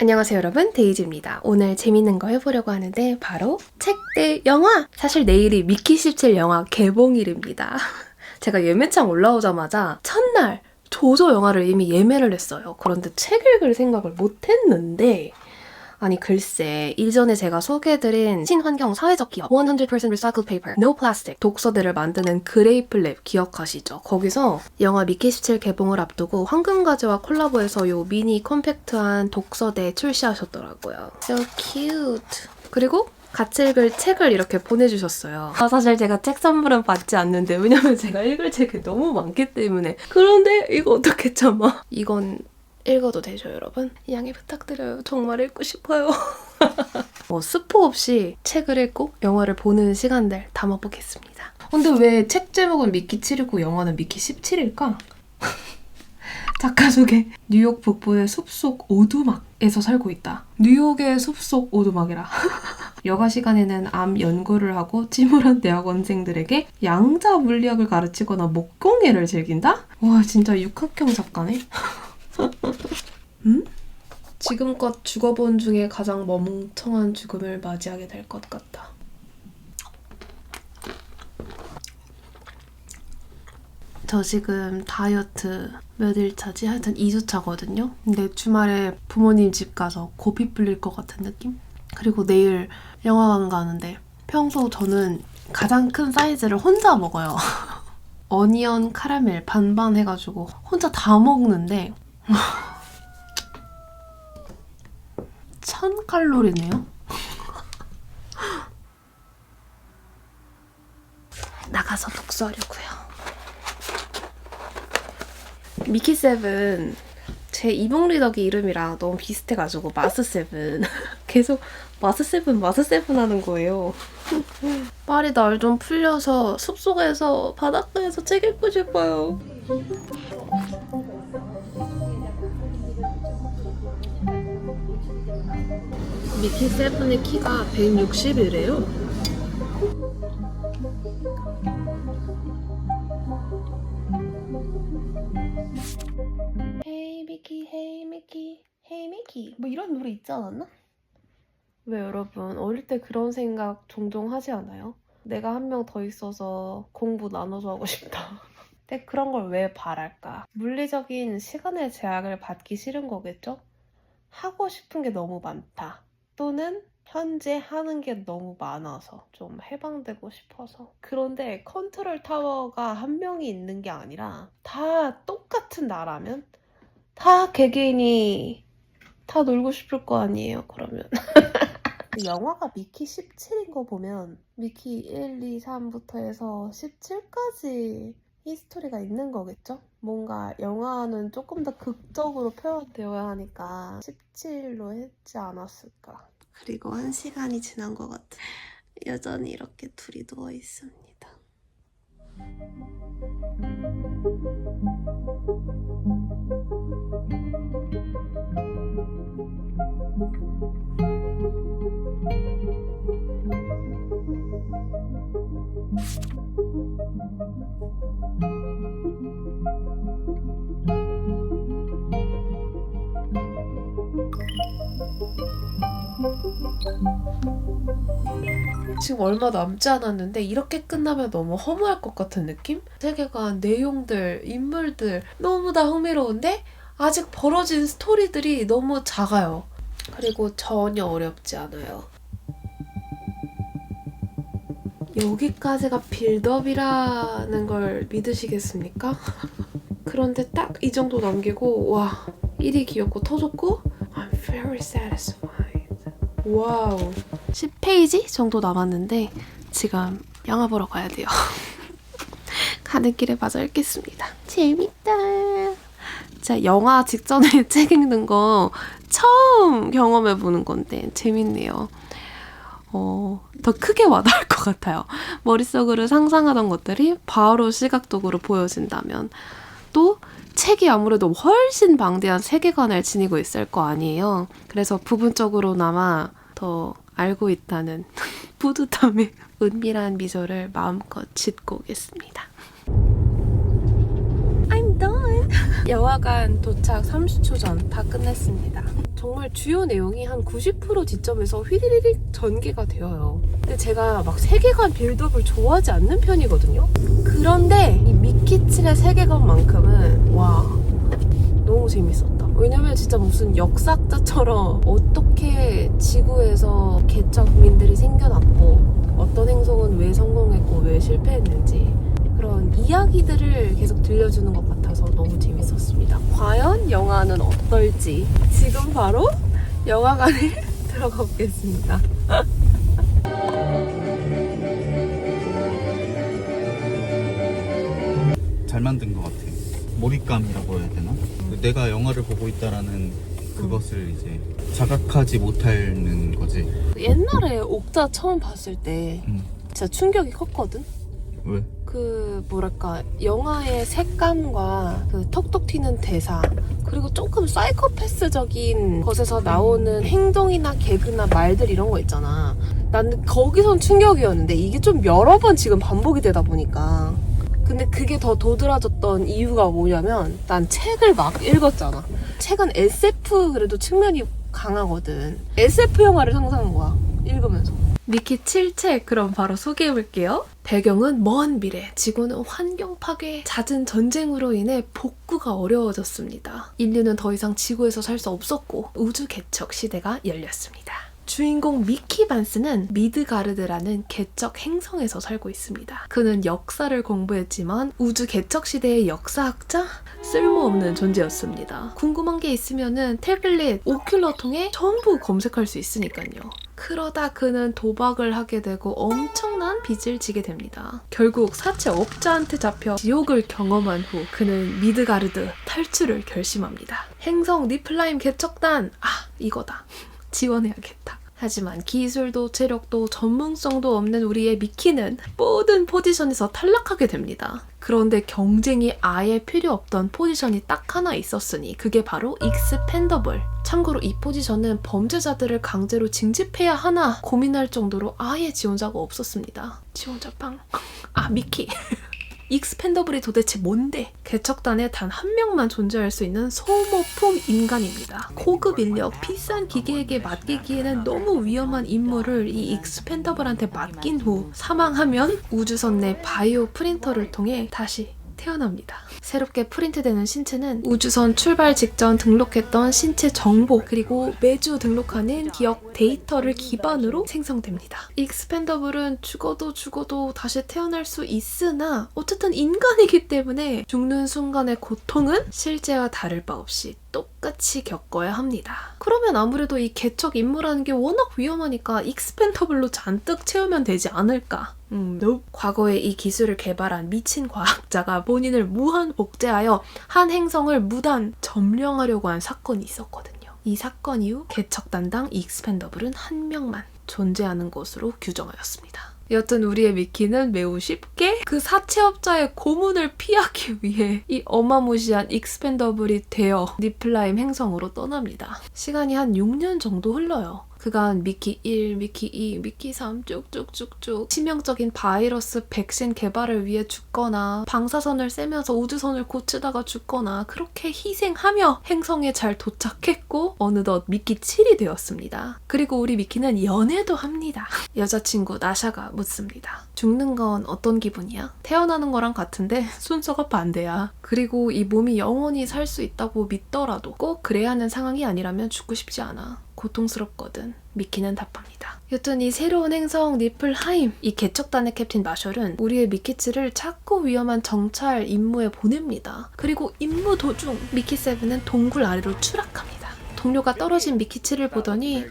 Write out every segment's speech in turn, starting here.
안녕하세요 여러분, 데이지입니다. 오늘 재밌는 거 해보려고 하는데 바로 책 대 영화! 사실 내일이 미키 17 영화 개봉일입니다. 제가 예매창 올라오자마자 첫날 조조 영화를 이미 예매를 했어요. 그런데 책 읽을 생각을 못했는데 아니 글쎄, 이전에 제가 소개해드린 친환경 사회적 기업 100% recycled paper, no plastic 독서대를 만드는 그레이플랩 기억하시죠? 거기서 영화 미키 17 개봉을 앞두고 황금가지와 콜라보해서 요 미니 컴팩트한 독서대 출시하셨더라고요. So cute. 그리고 같이 읽을 책을 이렇게 보내주셨어요. 사실 제가 책 선물은 받지 않는데 왜냐면 제가 읽을 책이 너무 많기 때문에. 그런데 이거 어떻게 참아? 이건 읽어도 되죠, 여러분? 양해 부탁드려요. 정말 읽고 싶어요. 스포 없이 책을 읽고 영화를 보는 시간들 담아보겠습니다. 근데 왜 책 제목은 미키 7이고 영화는 미키 17일까? 작가 소개. 뉴욕 북부의 숲속 오두막에서 살고 있다. 뉴욕의 숲속 오두막이라. 여가 시간에는 암 연구를 하고 침울한 대학원생들에게 양자 물리학을 가르치거나 목공예를 즐긴다? 와, 진짜 육학형 작가네. 지금껏 죽어본 중에 가장 멍청한 죽음을 맞이하게 될 것 같다. 저 지금 다이어트 몇 일 차지? 하여튼 2주 차거든요. 근데 주말에 부모님 집 가서 고삐 불릴 것 같은 느낌? 그리고 내일 영화관 가는데 평소 저는 가장 큰 사이즈를 혼자 먹어요. 어니언 카라멜 반반 해가지고 혼자 다 먹는데 1000칼로리네요? 나가서 독서하려고요. 미키7 제 이북리더기 이름이랑 너무 비슷해가지고 마스7 계속 마스7 하는 거예요. 빨리 날 좀 풀려서 숲속에서 바닷가에서 책 읽고 싶어요. 미키7의 키가 160이래요. Hey 미키, hey 미키, hey 미키 뭐 이런 노래 있지 않았나? 왜 여러분 어릴 때 그런 생각 종종 하지 않아요? 내가 한 명 더 있어서 공부 나눠서 하고 싶다. 근데 그런 걸 왜 바랄까? 물리적인 시간의 제약을 받기 싫은 거겠죠? 하고 싶은 게 너무 많다. 또는 현재 하는 게 너무 많아서 좀 해방되고 싶어서. 그런데 컨트롤 타워가 한 명이 있는 게 아니라 다 똑같은 나라면 다 개개인이 다 놀고 싶을 거 아니에요, 그러면. 영화가 미키 17인 거 보면 미키 1, 2, 3부터 해서 17까지 히스토리가 있는 거겠죠? 뭔가 영화는 조금 더 극적으로 표현되어야 하니까 17로 했지 않았을까. 그리고 1시간이 지난 것 같아. 여전히 이렇게 둘이 누워 있습니다. 지금 얼마 남지 않았는데 이렇게 끝나면 너무 허무할 것 같은 느낌? 세계관, 내용들, 인물들 너무 다 흥미로운데 아직 벌어진 스토리들이 너무 작아요. 그리고 전혀 어렵지 않아요. 여기까지가 빌드업이라는 걸 믿으시겠습니까? 그런데 딱 이 정도 남기고 와, 1이 귀엽고 터졌고 I'm very satisfied. 와우. 10페이지 정도 남았는데 지금 영화 보러 가야 돼요. 가는 길에 마저 읽겠습니다. 재밌다. 진짜 영화 직전에 책 읽는 거 처음 경험해보는 건데 재밌네요. 더 크게 와닿을 것 같아요. 머릿속으로 상상하던 것들이 바로 시각적으로 보여진다면. 또 책이 아무래도 훨씬 방대한 세계관을 지니고 있을 거 아니에요. 그래서 부분적으로나마 더 알고 있다는 뿌듯함에 은밀한 미소를 마음껏 짓고 오겠습니다. I'm done! 영화관 도착 30초 전 다 끝냈습니다. 정말 주요 내용이 한 90% 지점에서 휘리릭 전개가 되어요. 근데 제가 막 세계관 빌드업을 좋아하지 않는 편이거든요. 그런데 이 미키칠의 세계관만큼은 와, 너무 재밌었다. 왜냐면 진짜 무슨 역사학자처럼 어떻게 지구에서 개척민들이 생겨났고 어떤 행성은 왜 성공했고 왜 실패했는지 그런 이야기들을 계속 들려주는 것 같아서 너무 재밌었습니다. 과연 영화는 어떨지 지금 바로 영화관에 들어가 보겠습니다. 잘 만든 것 같아. 몰입감이라고 해야 되나? 내가 영화를 보고 있다라는 그것을 이제 자각하지 못하는 거지. 옛날에 옥자 처음 봤을 때 진짜 충격이 컸거든? 왜? 그 뭐랄까 영화의 색감과 그 톡톡 튀는 대사 그리고 조금 사이코패스적인 것에서 나오는 행동이나 개그나 말들 이런 거 있잖아. 나는 거기선 충격이었는데 이게 좀 여러 번 지금 반복이 되다 보니까 근데 그게 더 도드라졌던 이유가 뭐냐면 난 책을 막 읽었잖아. 책은 SF 그래도 측면이 강하거든. SF 영화를 상상한 거야 읽으면서. 미키 7책 그럼 바로 소개해볼게요. 배경은 먼 미래, 지구는 환경 파괴, 잦은 전쟁으로 인해 복구가 어려워졌습니다. 인류는 더 이상 지구에서 살 수 없었고 우주 개척 시대가 열렸습니다. 주인공 미키 반스는 미드가르드라는 개척 행성에서 살고 있습니다. 그는 역사를 공부했지만 우주 개척 시대의 역사학자? 쓸모없는 존재였습니다. 궁금한 게 있으면은 태블릿, 오큘러 통해 전부 검색할 수 있으니까요. 그러다 그는 도박을 하게 되고 엄청난 빚을 지게 됩니다. 결국 사채 업자한테 잡혀 지옥을 경험한 후 그는 미드가르드 탈출을 결심합니다. 행성 니플라임 개척단! 이거다. 지원해야겠다. 하지만 기술도 체력도 전문성도 없는 우리의 미키는 모든 포지션에서 탈락하게 됩니다. 그런데 경쟁이 아예 필요 없던 포지션이 딱 하나 있었으니 그게 바로 익스펜더블. 참고로 이 포지션은 범죄자들을 강제로 징집해야 하나 고민할 정도로 아예 지원자가 없었습니다. 지원자 빵. 미키. 익스펜더블이 도대체 뭔데? 개척단에 단 한 명만 존재할 수 있는 소모품 인간입니다. 고급 인력, 비싼 기계에게 맡기기에는 너무 위험한 임무를 이 익스펜더블한테 맡긴 후 사망하면 우주선 내 바이오 프린터를 통해 다시 태어납니다. 새롭게 프린트되는 신체는 우주선 출발 직전 등록했던 신체 정보 그리고 매주 등록하는 기억 데이터를 기반으로 생성됩니다. 익스펜더블은 죽어도 다시 태어날 수 있으나 어쨌든 인간이기 때문에 죽는 순간의 고통은 실제와 다를 바 없이 똑같이 겪어야 합니다. 그러면 아무래도 이 개척 임무라는 게 워낙 위험하니까 익스펜더블로 잔뜩 채우면 되지 않을까? 과거에 이 기술을 개발한 미친 과학자가 본인을 무한 복제하여 한 행성을 무단 점령하려고 한 사건이 있었거든요. 이 사건 이후 개척 담당 익스펜더블은 한 명만 존재하는 것으로 규정하였습니다. 여튼 우리의 미키는 매우 쉽게 그 사채업자의 고문을 피하기 위해 이 어마무시한 익스펜더블이 되어 니플라임 행성으로 떠납니다. 시간이 한 6년 정도 흘러요. 그간 미키 1, 미키 2, 미키 3 쭉쭉쭉쭉 치명적인 바이러스 백신 개발을 위해 죽거나 방사선을 쐬면서 우주선을 고치다가 죽거나 그렇게 희생하며 행성에 잘 도착했고 어느덧 미키 7이 되었습니다. 그리고 우리 미키는 연애도 합니다. 여자친구 나샤가 묻습니다. 죽는 건 어떤 기분이야? 태어나는 거랑 같은데 순서가 반대야. 그리고 이 몸이 영원히 살 수 있다고 믿더라도 꼭 그래야 하는 상황이 아니라면 죽고 싶지 않아. 고통스럽거든. 미키는 답합니다. 여튼 이 새로운 행성 니플하임, 이 개척단의 캡틴 마셜은 우리의 미키치를 자꾸 위험한 정찰 임무에 보냅니다. 그리고 임무 도중 미키7은 동굴 아래로 추락합니다. 동료가 떨어진 미키7을 보더니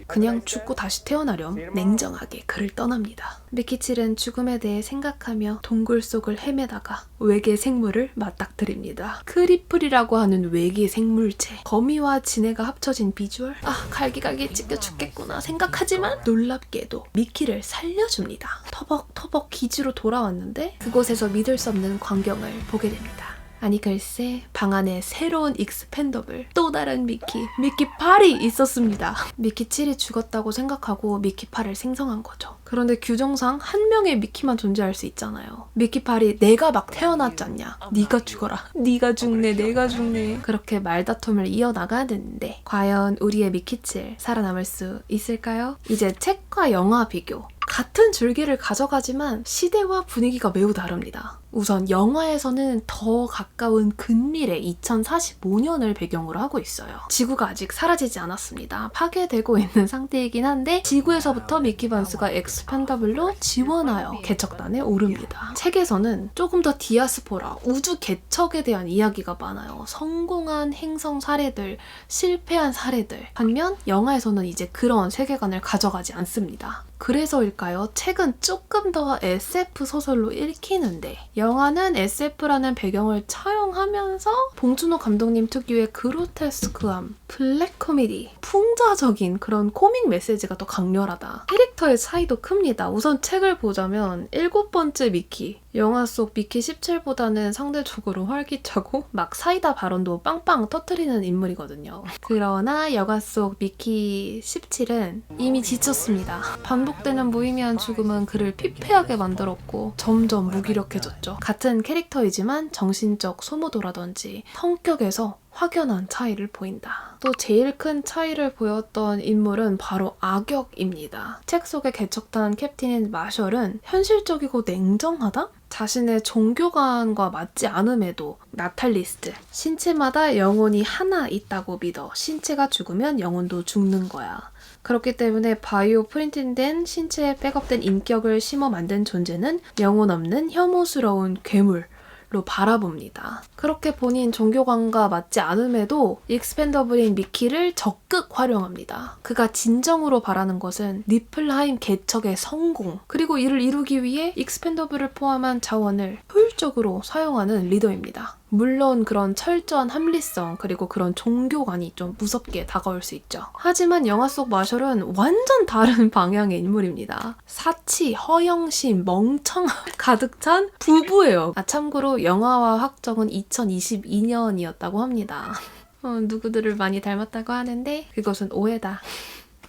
그냥 죽고 다시 태어나렴 냉정하게 그를 떠납니다. 미키7은 죽음에 대해 생각하며 동굴 속을 헤매다가 외계 생물을 맞닥뜨립니다. 크리플이라고 하는 외계 생물체. 거미와 지네가 합쳐진 비주얼? 갈기갈기 찢겨 죽겠구나 생각하지만 놀랍게도 미키를 살려줍니다. 터벅터벅 기지로 돌아왔는데 그곳에서 믿을 수 없는 광경을 보게 됩니다. 아니 글쎄 방 안에 새로운 익스펜더블 또 다른 미키 8이 있었습니다. 미키 7이 죽었다고 생각하고 미키 8을 생성한 거죠. 그런데 규정상 한 명의 미키만 존재할 수 있잖아요. 미키 8이 내가 막 태어났지 않냐, 네가 죽어라, 네가 죽네, 내가 죽네, 그렇게 말다툼을 이어나가는데 과연 우리의 미키 7 살아남을 수 있을까요? 이제 책과 영화 비교. 같은 줄기를 가져가지만 시대와 분위기가 매우 다릅니다. 우선 영화에서는 더 가까운 근미래 2045년을 배경으로 하고 있어요. 지구가 아직 사라지지 않았습니다. 파괴되고 있는 상태이긴 한데 지구에서부터 미키 번스가 엑스펜더블로 지원하여 개척단에 오릅니다. 책에서는 조금 더 디아스포라, 우주 개척에 대한 이야기가 많아요. 성공한 행성 사례들, 실패한 사례들. 반면 영화에서는 이제 그런 세계관을 가져가지 않습니다. 그래서일까요? 책은 조금 더 SF 소설로 읽히는데 영화는 SF라는 배경을 차용하면서 봉준호 감독님 특유의 그로테스크함, 블랙 코미디, 풍자적인 그런 코믹 메시지가 더 강렬하다. 캐릭터의 차이도 큽니다. 우선 책을 보자면 7번째 미키, 영화 속 미키 17보다는 상대적으로 활기차고 막 사이다 발언도 빵빵 터뜨리는 인물이거든요. 그러나 영화 속 미키 17은 이미 지쳤습니다. 반복되는 무의미한 죽음은 그를 피폐하게 만들었고 점점 무기력해졌죠. 같은 캐릭터이지만 정신적 소모도라든지 성격에서 확연한 차이를 보인다. 또 제일 큰 차이를 보였던 인물은 바로 악역입니다. 책 속의 개척단 캡틴인 마셜은 현실적이고 냉정하다? 자신의 종교관과 맞지 않음에도 나탈리스트, 신체마다 영혼이 하나 있다고 믿어 신체가 죽으면 영혼도 죽는 거야. 그렇기 때문에 바이오 프린팅된 신체에 백업된 인격을 심어 만든 존재는 영혼 없는 혐오스러운 괴물로 바라봅니다. 그렇게 본인 종교관과 맞지 않음에도 익스펜더블인 미키를 적극 활용합니다. 그가 진정으로 바라는 것은 니플하임 개척의 성공, 그리고 이를 이루기 위해 익스펜더블을 포함한 자원을 효율적으로 사용하는 리더입니다. 물론 그런 철저한 합리성 그리고 그런 종교관이 좀 무섭게 다가올 수 있죠. 하지만 영화 속 마셜은 완전 다른 방향의 인물입니다. 사치, 허영심, 멍청함 가득 찬 부부예요. 참고로 영화와 확정은 2022년이었다고 합니다. 누구들을 많이 닮았다고 하는데 그것은 오해다.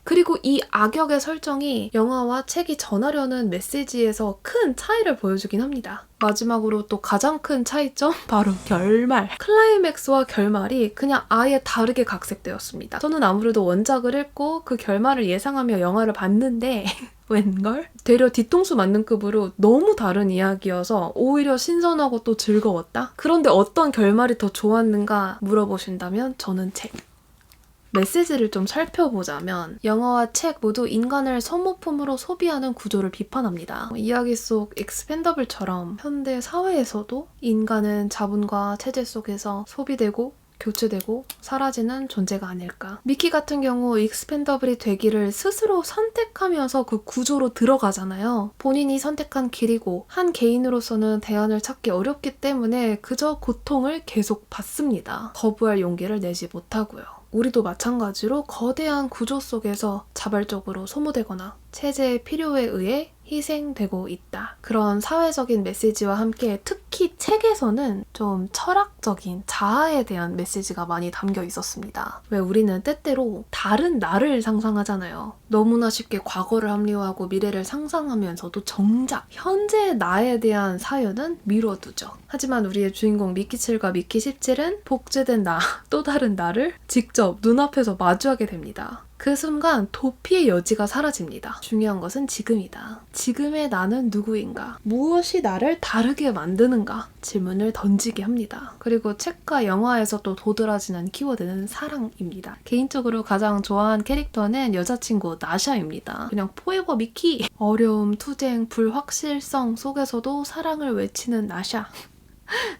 그리고 이 악역의 설정이 영화와 책이 전하려는 메시지에서 큰 차이를 보여주긴 합니다. 마지막으로 또 가장 큰 차이점? 바로 결말. 클라이맥스와 결말이 그냥 아예 다르게 각색되었습니다. 저는 아무래도 원작을 읽고 그 결말을 예상하며 영화를 봤는데 웬걸? 되려 뒤통수 맞는 급으로 너무 다른 이야기여서 오히려 신선하고 또 즐거웠다? 그런데 어떤 결말이 더 좋았는가 물어보신다면 저는 책. 메시지를 좀 살펴보자면 영화와 책 모두 인간을 소모품으로 소비하는 구조를 비판합니다. 이야기 속 익스펜더블처럼 현대 사회에서도 인간은 자본과 체제 속에서 소비되고 교체되고 사라지는 존재가 아닐까. 미키 같은 경우 익스펜더블이 되기를 스스로 선택하면서 그 구조로 들어가잖아요. 본인이 선택한 길이고 한 개인으로서는 대안을 찾기 어렵기 때문에 그저 고통을 계속 받습니다. 거부할 용기를 내지 못하고요. 우리도 마찬가지로 거대한 구조 속에서 자발적으로 소모되거나 체제의 필요에 의해 희생되고 있다. 그런 사회적인 메시지와 함께 특히 책에서는 좀 철학적인 자아에 대한 메시지가 많이 담겨 있었습니다. 왜 우리는 때때로 다른 나를 상상하잖아요. 너무나 쉽게 과거를 합리화하고 미래를 상상하면서도 정작 현재의 나에 대한 사연은 미뤄두죠. 하지만 우리의 주인공 미키7과 미키17은 복제된 나, 또 다른 나를 직접 눈앞에서 마주하게 됩니다. 그 순간 도피의 여지가 사라집니다. 중요한 것은 지금이다. 지금의 나는 누구인가? 무엇이 나를 다르게 만드는가? 질문을 던지게 합니다. 그리고 책과 영화에서 또 도드라지는 키워드는 사랑입니다. 개인적으로 가장 좋아하는 캐릭터는 여자친구 나샤입니다. 그냥 포에버 미키! 어려움, 투쟁, 불확실성 속에서도 사랑을 외치는 나샤.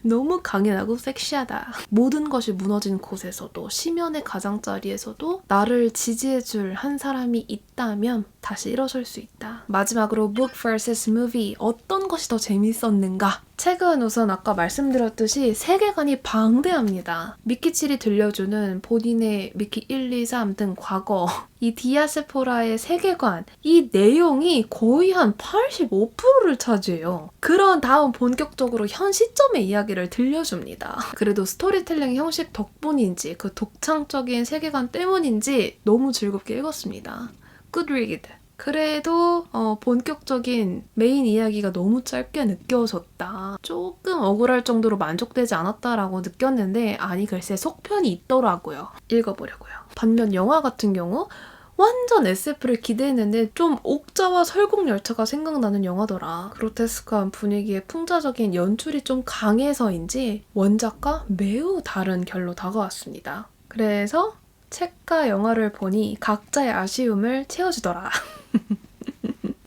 너무 강인하고 섹시하다. 모든 것이 무너진 곳에서도 심연의 가장자리에서도 나를 지지해줄 한 사람이 있다면 다시 일어설 수 있다. 마지막으로 book vs movie 어떤 것이 더 재밌었는가? 책은 우선 아까 말씀드렸듯이 세계관이 방대합니다. 미키7이 들려주는 본인의 미키 1, 2, 3 등 과거, 이 디아스포라의 세계관, 이 내용이 거의 한 85%를 차지해요. 그런 다음 본격적으로 현 시점의 이야기를 들려줍니다. 그래도 스토리텔링 형식 덕분인지 그 독창적인 세계관 때문인지 너무 즐겁게 읽었습니다. Good read. 그래도 본격적인 메인 이야기가 너무 짧게 느껴졌다. 조금 억울할 정도로 만족되지 않았다라고 느꼈는데 아니 글쎄 속편이 있더라고요. 읽어보려고요. 반면 영화 같은 경우 완전 SF를 기대했는데 좀 옥자와 설국열차가 생각나는 영화더라. 그로테스크한 분위기에 풍자적인 연출이 좀 강해서인지 원작과 매우 다른 결로 다가왔습니다. 그래서 책과 영화를 보니 각자의 아쉬움을 채워주더라.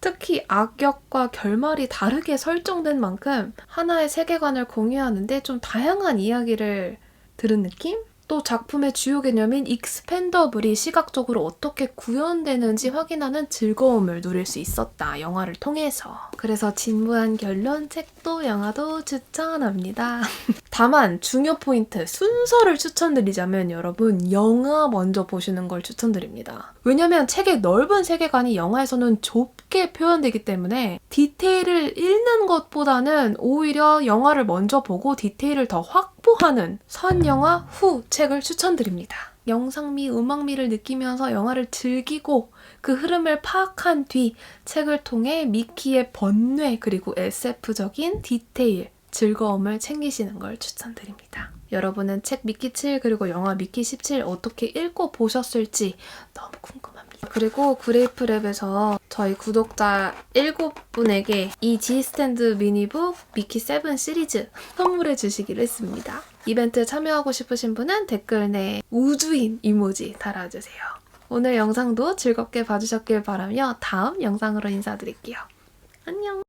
특히 악역과 결말이 다르게 설정된 만큼 하나의 세계관을 공유하는데 좀 다양한 이야기를 들은 느낌? 또 작품의 주요 개념인 익스펜더블이 시각적으로 어떻게 구현되는지 확인하는 즐거움을 누릴 수 있었다. 영화를 통해서. 그래서 진부한 결론, 책도 영화도 추천합니다. 다만 중요 포인트, 순서를 추천드리자면 여러분 영화 먼저 보시는 걸 추천드립니다. 왜냐면 책의 넓은 세계관이 영화에서는 좁게 표현되기 때문에 디테일을 읽는 것보다는 오히려 영화를 먼저 보고 디테일을 더 확보하는 선 영화 후 책을 추천드립니다. 영상미, 음악미를 느끼면서 영화를 즐기고 그 흐름을 파악한 뒤 책을 통해 미키의 번뇌 그리고 SF적인 디테일, 즐거움을 챙기시는 걸 추천드립니다. 여러분은 책 미키7 그리고 영화 미키17 어떻게 읽고 보셨을지 너무 궁금합니다. 그리고 그레이프랩에서 저희 구독자 7분에게 이 G스탠드 미니북 미키7 시리즈 선물해 주시기로 했습니다. 이벤트에 참여하고 싶으신 분은 댓글 내에 우주인 이모지 달아주세요. 오늘 영상도 즐겁게 봐주셨길 바라며 다음 영상으로 인사드릴게요. 안녕!